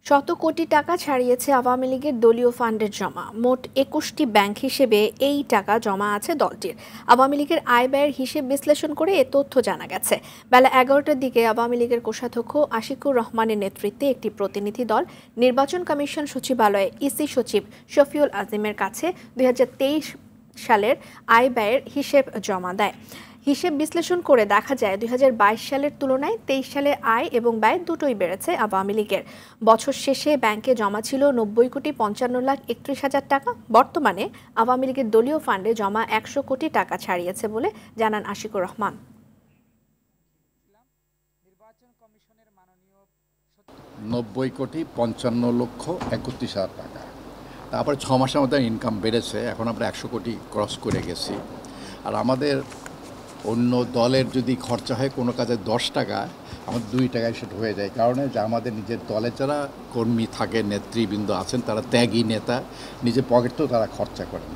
শত কোটি টাকা ছাড়িয়েছে আওয়ামী লীগের দলীয় ফান্ডের জমা। মোট ২১টি ব্যাংক হিসেবে এই টাকা জমা আছে দলটির। আওয়ামী লীগের আয় ব্যয়ের হিসেব বিশ্লেষণ করে এ তথ্য জানা গেছে। বেলা ১১টার দিকে আওয়ামী লীগের কোষাধ্যক্ষ আশিকুর রহমানের নেতৃত্বে একটি প্রতিনিধি দল নির্বাচন কমিশন সচিবালয়ে ইসি সচিব শফিউল আজিমের কাছে ২০২৩ সালের আয় ব্যয়ের হিসেব জমা দেয়। হিসেব বিশ্লেষণ করে দেখা যায় ২০২২ সালের তুলনায় ২৩ সালে আয় এবং ব্যয় দুটোই বেড়েছে আওয়ামী লীগের। বছর শেষে ব্যাংকে জমা ছিল ৯০,৫৫,৩১,০০০ টাকা। বর্তমানে আওয়ামী লীগের দলীয় ফান্ডে জমা ১০০ কোটি টাকা ছাড়িয়েছে বলে জানান আশিকুর রহমান। ৯০,৫৫,৩১,০০০ টাকা। তারপরে ৬ মাসের মধ্যে ইনকাম বেড়েছে, এখন আমরা ১০০ কোটি ক্রস করে গেছি। আর আমাদের অন্য দলের যদি খরচা হয় কোনো কাজে ১০ টাকা, আমাদের ২ টাকায় সেটা হয়ে যায়। কারণে যে আমাদের নিজের দলে যারা কর্মী থাকে, নেতৃবৃন্দ আছেন, তারা ত্যাগী নেতা, নিজের পকেট তো তারা খরচা করেন।